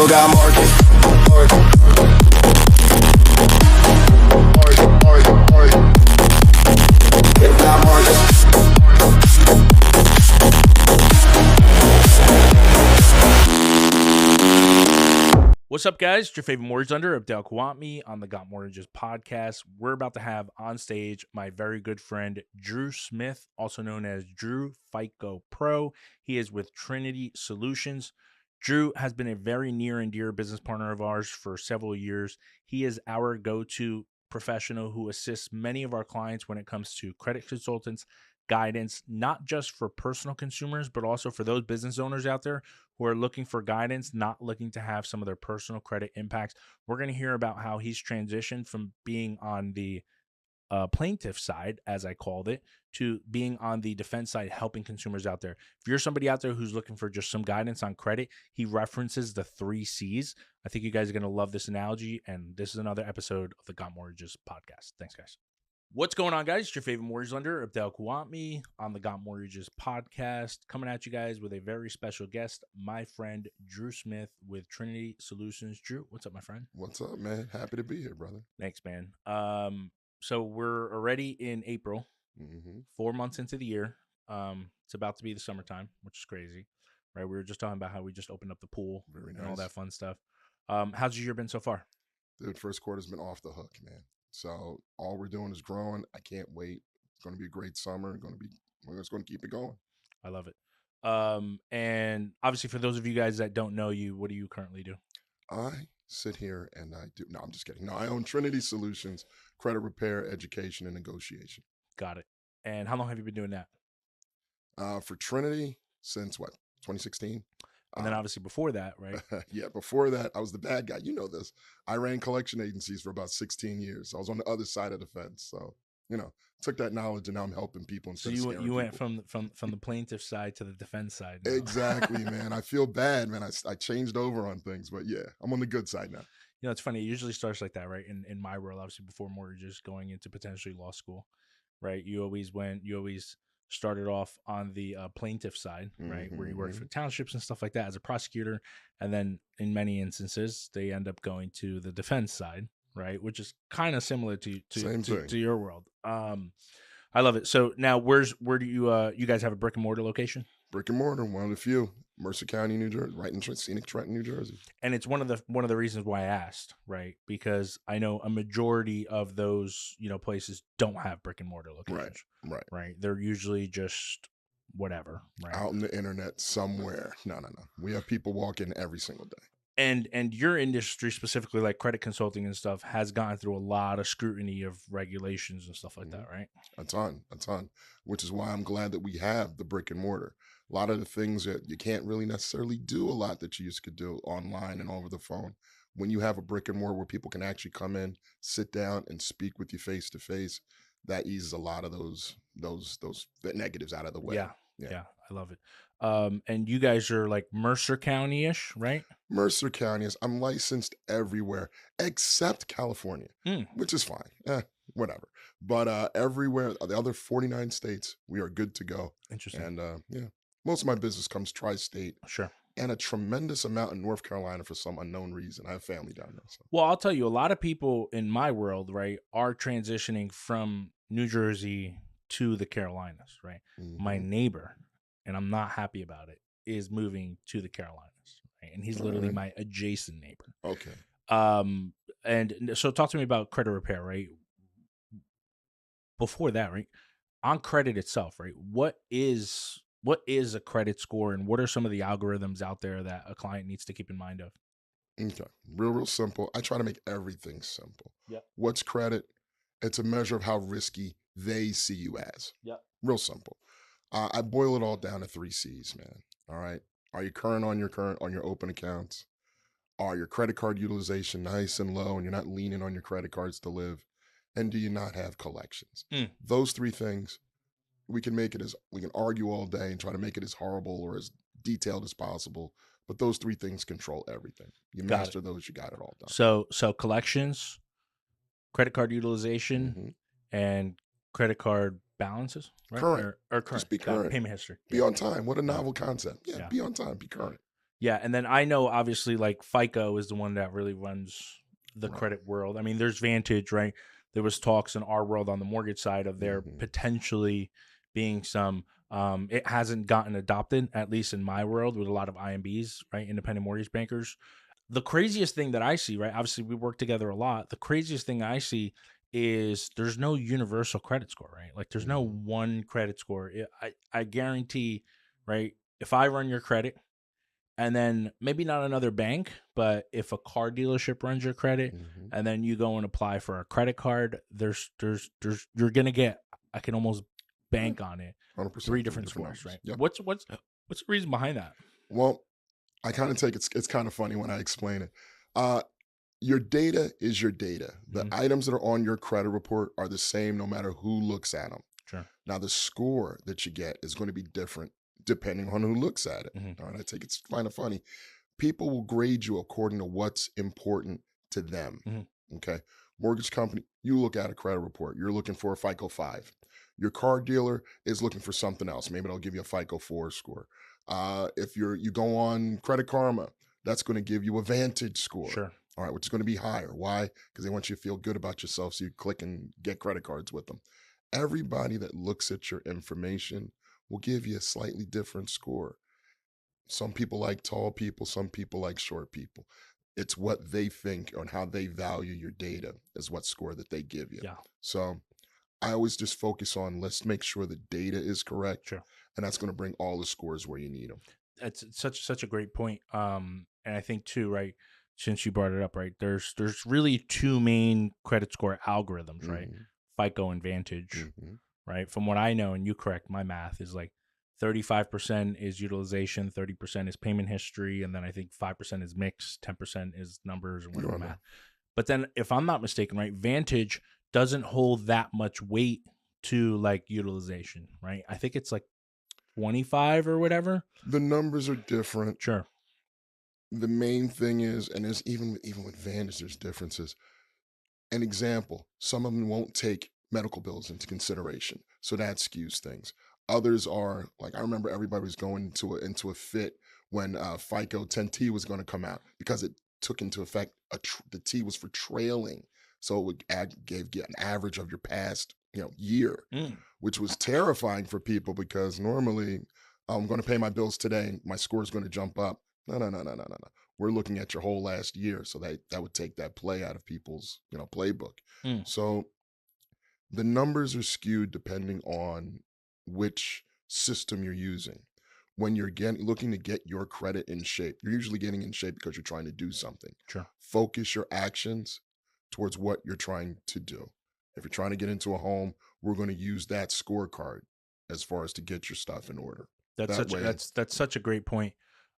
still got market. Still got market. What's up, guys? It's your favorite mortgage lender, Abdel Khawatmi, on the Got Mortgages podcast. We're about to have on stage my very good friend, Drew Smith, also known as Drew FICO Pro. He is with Trinity Solutions. Drew has been a very near and dear business partner of ours for several years. He is our go-to professional who assists many of our clients when it comes to credit consultants, guidance, not just for personal consumers, but also for those business owners out there who are looking for guidance, not looking to have some of their personal credit impacts. We're going to hear about how he's transitioned from being on the plaintiff side, as I called it, to being on the defense side, helping consumers out there. If you're somebody out there who's looking for just some guidance on credit, he references the 3 C's. I think you guys are going to love this analogy, and this is another episode of the Got Mortgages podcast. Thanks, guys. What's going on, guys? It's your favorite mortgage lender, Abdel Khawatmi, on the Got Mortgages podcast, coming at you guys with a very special guest, my friend Drew Smith with Trinity Solutions. Drew, what's up, my friend? What's up, man? Happy to be here, brother. Thanks, man. So we're already in April, 4 months into the year. It's about to be the summertime, which is crazy, right? We were just talking about how we just opened up the pool and all that fun stuff. How's your year been so far? Dude, first quarter's been off the hook, man. So all we're doing is growing. I can't wait. It's going to be a great summer. We're just going to keep it going. I love it. And obviously, for those of you guys that don't know you, what do you currently do? I sit here and I do. No, I'm just kidding. No, I own Trinity Solutions, credit repair, education, and negotiation. Got it. And how long have you been doing that? For Trinity, since what, 2016? And then obviously before that, right? Yeah, before that, I was the bad guy. You know this. I ran collection agencies for about 16 years. I was on the other side of the fence. So, took that knowledge and now I'm helping people. So you went from the plaintiff side to the defense side now. Exactly, man. I feel bad, man. I changed over on things, but yeah, I'm on the good side now. It's funny. It usually starts like that, right? In my world, obviously before mortgages, going into potentially law school, right? You always started off on the plaintiff side, right? Where you work for townships and stuff like that as a prosecutor. And then in many instances, they end up going to the defense side, right? Which is kind of similar to your world. I love it. So now where do you guys have a brick and mortar location? Brick and mortar, one of the few. Mercer County, New Jersey, right in scenic Trenton, New Jersey. And it's one of the reasons why I asked, right? Because I know a majority of those, places don't have brick and mortar locations. Right. They're usually just whatever, right? Out on the internet somewhere. No. We have people walk in every single day. And your industry specifically, like credit consulting and stuff, has gone through a lot of scrutiny of regulations and stuff like that, right? A ton, which is why I'm glad that we have the brick and mortar. A lot of the things that you can't really necessarily do a lot that you used to do online and over the phone. When you have a brick and mortar where people can actually come in, sit down and speak with you face to face, that eases a lot of those negatives out of the way. Yeah, I love it. And you guys are like Mercer County-ish, right? Mercer County is. I'm licensed everywhere except California, which is fine. Whatever. But everywhere, the other 49 states, we are good to go. Interesting. And most of my business comes tri-state. Sure. And a tremendous amount in North Carolina for some unknown reason. I have family down there. So. Well, I'll tell you, a lot of people in my world, right, are transitioning from New Jersey to the Carolinas, right? My neighbor, and I'm not happy about it, is moving to the Carolinas, right? And he's literally my adjacent neighbor. Okay. And so talk to me about credit repair, right? Before that, right, on credit itself, right, what is a credit score, and what are some of the algorithms out there that a client needs to keep in mind of? Okay. Real simple. I try to make everything simple. Yep. What's credit? It's a measure of how risky they see you as. Yep. Real simple. I boil it all down to 3 C's, man. All right. Are you current on your open accounts? Are your credit card utilization nice and low and you're not leaning on your credit cards to live? And do you not have collections? Those 3 things, we can argue all day and try to make it as horrible or as detailed as possible. But those 3 things control everything. You master those, you got it all done. So collections, credit card utilization, and credit card balances, right? Current. Or current. Just be current. Payment history. Be on time. What a novel concept. Yeah, be on time. Be current. Yeah, and then I know obviously like FICO is the one that really runs the Right. credit world. I mean, there's Vantage, right? There was talks in our world on the mortgage side of there Mhm. potentially being some. It hasn't gotten adopted, at least in my world, with a lot of IMBs, right? Independent mortgage bankers. The craziest thing that I see, right? Obviously, we work together a lot. The craziest thing I see is there's no universal credit score, right? Like there's no Mhm. one credit score. I guarantee, right? If I run your credit, and then maybe not another bank, but if a car dealership runs your credit Mhm. and then you go and apply for a credit card, there's you're gonna get, I can almost Yeah. bank on it, 100% three three different different scores, numbers. right? Yep. What's the reason behind that? Well, I kind of take it's kind of funny when I explain it. Uh, your data is your data. The Hmm. items that are on your credit report are the same no matter who looks at them. Sure. Now, the score that you get is going to be different depending on who looks at it. Hmm. All right, I take it's kind of funny. People will grade you according to what's important to them. Hmm. Okay. Mortgage company, you look at a credit report, you're looking for a FICO 5. Your car dealer is looking for something else. Maybe they'll give you a FICO 4 score. If you go on Credit Karma, that's going to give you a Vantage score. Sure. All right, which is going to be higher. Why? Because they want you to feel good about yourself. So you click and get credit cards with them. Everybody that looks at your information will give you a slightly different score. Some people like tall people, some people like short people. It's what they think and how they value your data is what score that they give you. Yeah. So I always just focus on let's make sure the data is correct, Sure. and that's going to bring all the scores where you need them. That's such a great point. And I think too, right? Since you brought it up, right? There's really two main credit score algorithms, right? Hmm. FICO and Vantage, Hmm. right? From what I know, and you correct my math, is like 35% is utilization, 30% is payment history, and then I think 5% is mix, 10% is numbers and You whatever don't know. math. But then if I'm not mistaken, right, Vantage doesn't hold that much weight to like utilization, right? I think it's like 25 or whatever. The numbers are different. Sure. The main thing is, and there's even with Vantage, there's differences. An example, some of them won't take medical bills into consideration. So that skews things. Others are like I remember everybody was going into a fit when FICO 10T was going to come out because it took into effect the T was for trailing. So it would give an average of your past, year, Mm, which was terrifying for people because normally I'm going to pay my bills today, my score is going to jump up. No, no, no, no, no, no, no. We're looking at your whole last year, so that would take that play out of people's playbook. mm, So the numbers are skewed depending on which system you're using. When you're looking to get your credit in shape, you're usually getting in shape because you're trying to do something. sure. Focus your actions towards what you're trying to do. If you're trying to get into a home, we're going to use that scorecard as far as to get your stuff in order. That way, That's such a great point.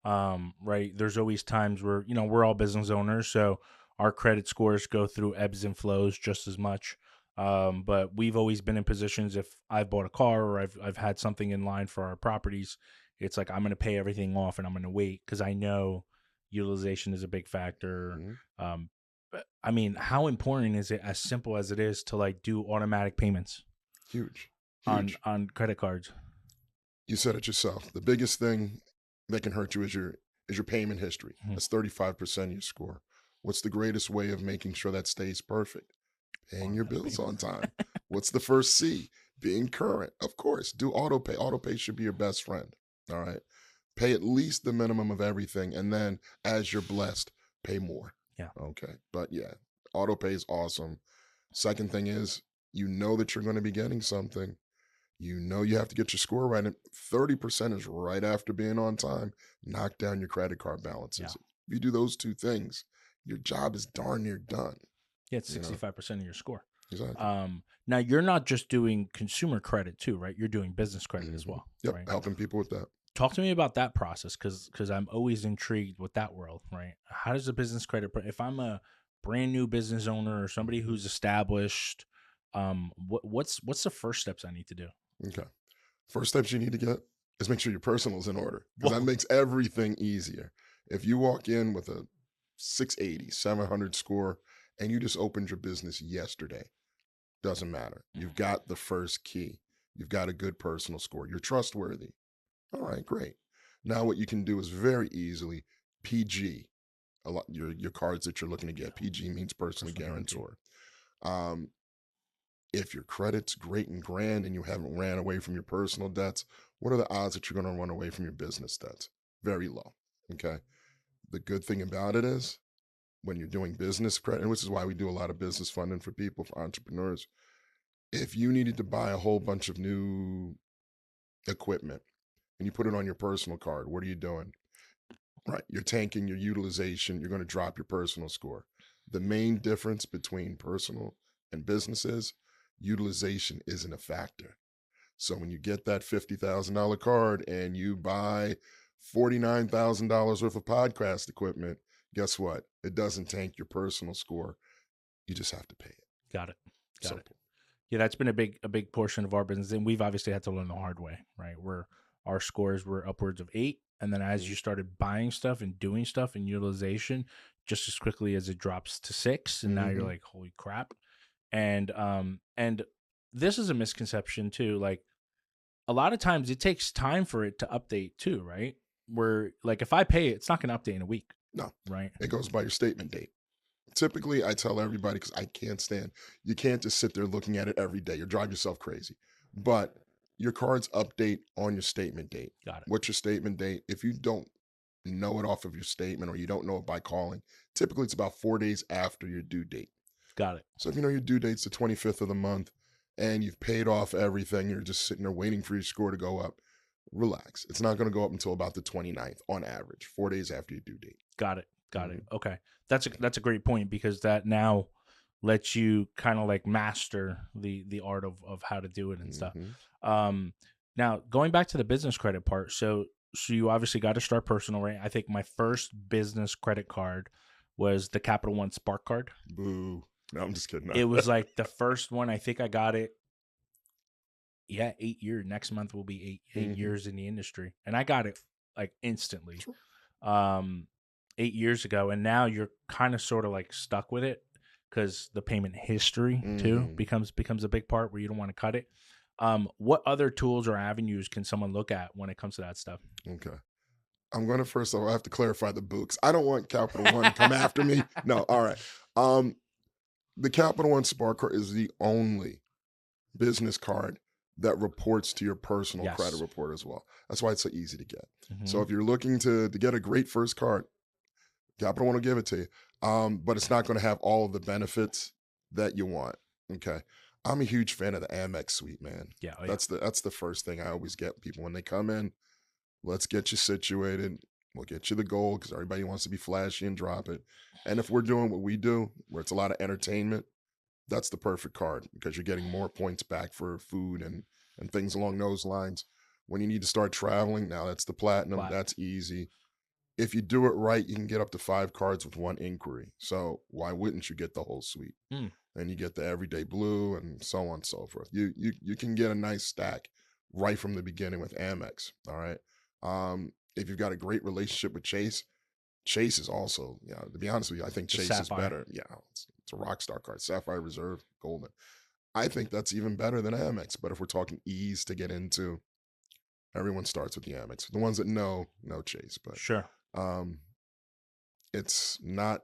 Right. There's always times where, we're all business owners, so our credit scores go through ebbs and flows just as much. But we've always been in positions if I've bought a car or I've had something in line for our properties, it's like I'm gonna pay everything off and I'm gonna wait because I know utilization is a big factor. mhm, But I mean, how important is it, as simple as it is, to like do automatic payments huge, on huge. credit cards? You said it yourself. The biggest thing that can hurt you is your payment history. Mhm. That's 35% of your score. What's the greatest way of making sure that stays perfect? Paying your Automatic bills payment. on time. What's the first C? Being current. Of course, do auto pay. Auto pay should be your best friend. All right. Pay at least the minimum of everything. And then as you're blessed, pay more. Yeah. Okay. But yeah, auto pay is awesome. Second thing is, you know that you're going to be getting something. You know you have to get your score right. And 30% is right after being on time. Knock down your credit card Yeah. balances. If you do those two things, your job is darn near done. Yeah, it's You know, 65% of your score. exactly. Now you're not just doing consumer credit too, right? You're doing business credit as Mhm. well, Yep, right? helping people with that. Talk to me about that process, because I'm always intrigued with that world, right? How does a business credit, if I'm a brand new business owner or somebody Mhm. who's established, what's the first steps I need to do? Okay. First steps you need to get is make sure your personal is in order because that Whoa. makes everything easier. If you walk in with a 680, 700 score and you just opened your business yesterday, doesn't matter. You've got the first key. You've got a good personal score. You're trustworthy. All right, great. Now what you can do is very easily PG a lot your cards that you're looking to get. PG means personally Personal guarantee. guarantor. Um, if your credit's great and grand and you haven't ran away from your personal debts, what are the odds that you're going to run away from your business debts? Very low. Okay. The good thing about it is when you're doing business credit, and which is why we do a lot of business funding for people, for entrepreneurs. If you needed to buy a whole bunch of new equipment and you put it on your personal card, what are you doing? Right. You're tanking your utilization. You're going to drop your personal score. The main difference between personal and business is utilization isn't a factor. So when you get that $50,000 card and you buy $49,000 worth of podcast equipment, guess what? It doesn't tank your personal score. You just have to pay it. Got it. Got it. Simple. Yeah, that's been a big portion of our business, and we've obviously had to learn the hard way, right? Where our scores were upwards of 8, and then as you started buying stuff and doing stuff and utilization, just as quickly as it drops to 6, and now you're Mhm. like, holy crap! And this is a misconception too. Like a lot of times, it takes time for it to update too, right? Where like if I pay it, it's not going to update in a week, No, right? it goes by your statement date. Typically, I tell everybody because I can't stand, you can't just sit there looking at it every day. You'll drive yourself crazy. But your cards update on your statement date. Got it. What's your statement date? If you don't know it off of your statement or you don't know it by calling, typically it's about 4 days after your due date. Got it. So if you know your due date's the 25th of the month and you've paid off everything, you're just sitting there waiting for your score to go up, relax. It's not going to go up until about the 29th on average, 4 days after your due date. Got it. Got Mhm. it. Okay. That's a great point because that now lets you kind of like master the art of how to do it and stuff. Mhm. Now going back to the business credit part, so you obviously got to start personal, right? I think my first business credit card was the Capital One Spark card. Boo. No, I'm just kidding. It was like the first one. I think I got it. Yeah, 8 years. Next month will be eight Mhm. years in the industry, and I got it like instantly. Sure. 8 years ago, and now you're kind of sort of like stuck with it because the payment history too Mhm. becomes a big part where you don't want to cut it. What other tools or avenues can someone look at when it comes to that stuff? Okay. I'm going to first of all, I have to clarify the books. I don't want Capital One to come after me. No. All right. Um, the Capital One Spark card is the only business card that reports to your personal credit Yes. report as well. That's why it's so easy to get. So Mhm. if you're looking to get a great first card, Capital One will give it to you. But it's not going to have all of the benefits that you want. Okay. I'm a huge fan of the Amex suite, man. Yeah. Oh, yeah. That's the first thing I always get people when they come in. Let's get you situated. We'll get you the gold because everybody wants to be flashy and drop it. And if we're doing what we do, where it's a lot of entertainment, that's the perfect card because you're getting more points back for food and things along those lines. When you need to start traveling, now that's the platinum. Platinum. That's easy. If you do it right, you can get up to 5 cards with one inquiry. So why wouldn't you get the whole suite? Mm. And you get the everyday blue and so on and so forth. You can get a nice stack right from the beginning with Amex. All right. If you've got a great relationship with Chase, Chase is also, to be honest with you, I think The Chase is Sapphire. better. Yeah, it's a rock star card. Sapphire Reserve, Golden. I think that's even better than Amex. But if we're talking ease to get into, everyone starts with the Amex. The ones that know Chase, but Sure. um, it's not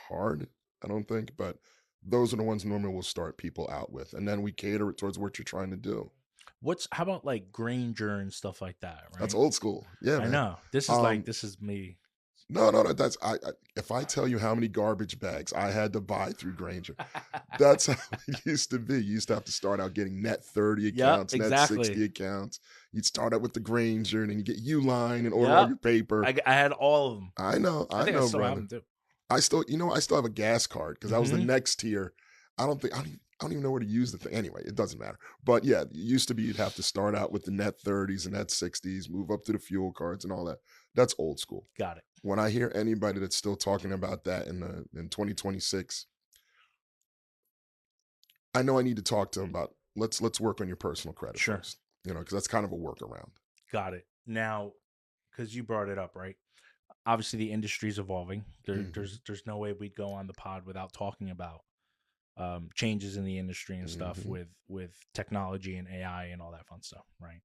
hard, I don't think. But those are the ones normally we'll start people out with, and then we cater it towards what you're trying to do. How about like Granger and stuff like that, That's right? old school. Yeah, I man. know. This is Um, this is me. no, no, no. That's I. If I tell you how many garbage bags I had to buy through Granger, that's how it used to be. You used to have to start out getting net 30 Yep, accounts, net 60 exactly. accounts. You'd start out with the Granger, and then you get Uline and order all Yep. your paper. I had all of them. I I think I know, still have brother. them too. I still have a gas card because that was the Mhm. next tier. I don't even know where to use the thing. Anyway, it doesn't matter. But yeah, it used to be you'd have to start out with the net 30s and net 60s, move up to the fuel cards and all that. That's old school. Got it. When I hear anybody that's still talking about that in 2026, I know I need to talk to them about let's work on your personal credit Sure. first. Because that's kind of a workaround. Got it. Now, because you brought it up, right? Obviously, the industry's evolving. Mhm, There's no way we'd go on the pod without talking about changes in the industry and stuff mhm. with technology and AI and all that fun stuff, right?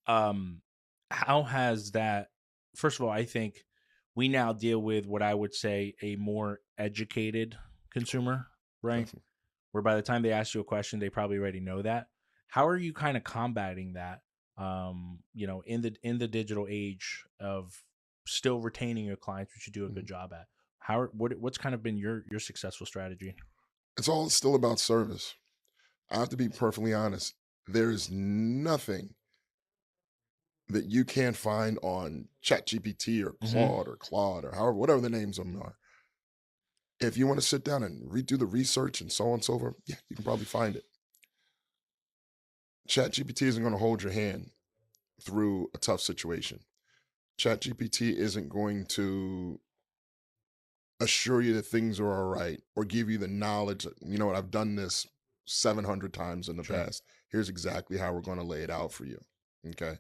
Um, how has that, first of all, I think we now deal with what I would say a more educated consumer, right? Definitely. Where by the time they ask you a question, they probably already know that. How are you kind of combating that? In the digital age of still retaining your clients, which you do a good Mhm. job at. What's kind of been your successful strategy? It's all still about service. I have to be perfectly honest. There is nothing that you can't find on ChatGPT or Hmm. Claude or however, whatever the names of them are. If you want to sit down and redo the research and so on and so forth, yeah, you can probably find it. ChatGPT isn't going to hold your hand through a tough situation. ChatGPT isn't going to assure you that things are all right or give you the knowledge. You know what? I've done this 700 times in the Sure. past. Here's exactly how we're going to lay it out for you. Okay.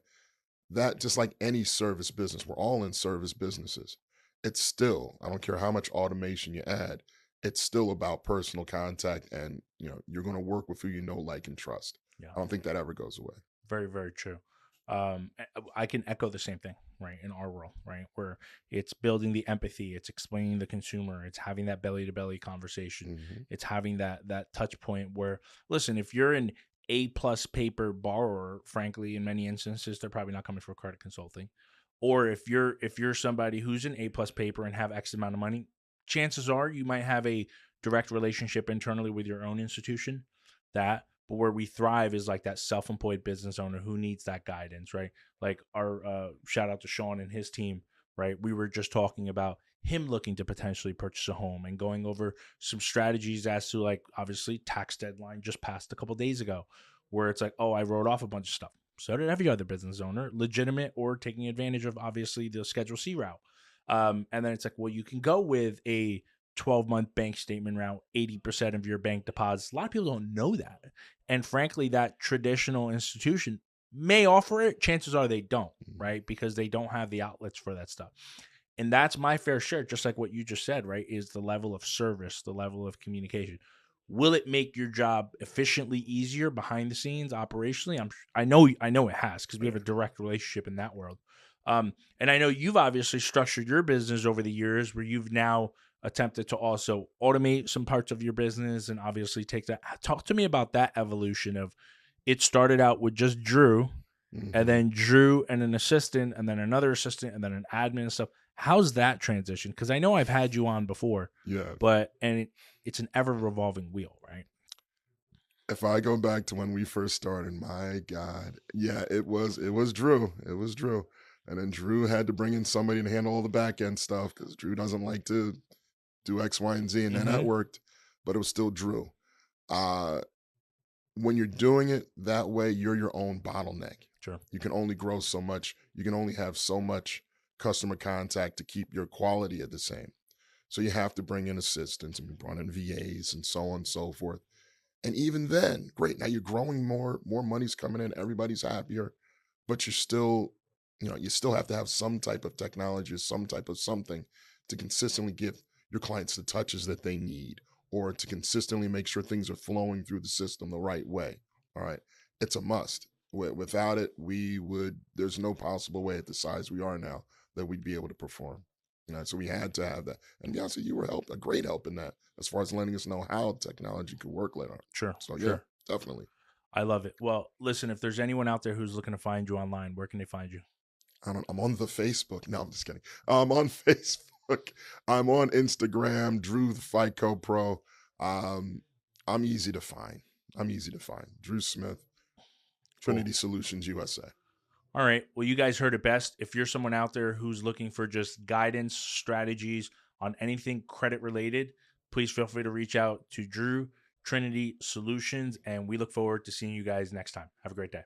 That just like any service business, we're all in service businesses. It's still, I don't care how much automation you add, it's still about personal contact and you're going to work with who you know, like, and trust. Yeah. I don't think that ever goes away. Very, very true. I can echo the same thing, right? In our world, right, where it's building the empathy, it's explaining the consumer, it's having that belly to belly conversation, Hmm. it's having that touch point where, listen, if you're an A+ paper borrower, frankly, in many instances, they're probably not coming for credit consulting. Or if you're somebody who's an A+ paper and have X amount of money, chances are you might have a direct relationship internally with your own institution. But where we thrive is like that self-employed business owner who needs that guidance, right? Like our shout out to Sean and his team, right? We were just talking about him looking to potentially purchase a home and going over some strategies as to, like, obviously tax deadline just passed a couple days ago, where it's like, oh, I wrote off a bunch of stuff. So did every other business owner, legitimate or taking advantage of obviously the Schedule C route. And then it's like, well, you can go with a 12-month bank statement route, 80% of your bank deposits. A lot of people don't know that. And frankly, that traditional institution may offer it. Chances are they don't, right? Because they don't have the outlets for that stuff. And that's my fair share, just like what you just said, right? Is the level of service, the level of communication. Will it make your job efficiently easier behind the scenes, operationally? I know it has, because we have a direct relationship in that world. And I know you've obviously structured your business over the years where you've now attempted to also automate some parts of your business and obviously take that. Talk to me about that evolution of, it started out with just Drew, and Hmm. then Drew and an assistant, and then another assistant, and then an admin and stuff. How's that transition? Because I know I've had you on before, Yeah. it's an ever revolving wheel, right? If I go back to when we first started, my God, yeah, it was Drew. It was Drew. And then Drew had to bring in somebody to handle all the back end stuff because Drew doesn't like to do X, Y, and Z. And then that Mm-hmm. worked, but it was still Drew. Uh, when you're doing it that way, you're your own bottleneck. Sure. You can only grow so much. You can only have so much customer contact to keep your quality at the same. So you have to bring in assistants and bring in VAs and so on and so forth. And even then, great. Now you're growing more money's coming in, everybody's happier, but you're still, you still have to have some type of technology or some type of something to consistently give your clients the touches that they need or to consistently make sure things are flowing through the system the right way. All right. It's a must. Without it, there's no possible way at the size we are now that we'd be able to perform. So we had to have that. And to be honest with you, you were a great help in that as far as letting us know how technology could work later. Sure. So yeah, Sure. definitely. I love it. Well, listen, if there's anyone out there who's looking to find you online, where can they find you? I'm on the Facebook. No, I'm just kidding. I'm on Facebook. I'm on Instagram, Drew FICO Pro. Um, I'm easy to find. I'm easy to find. Drew Smith, Cool. Trinity Solutions USA. All right. Well, you guys heard it best. If you're someone out there who's looking for just guidance, strategies on anything credit related, please feel free to reach out to Drew, Trinity Solutions, and we look forward to seeing you guys next time. Have a great day.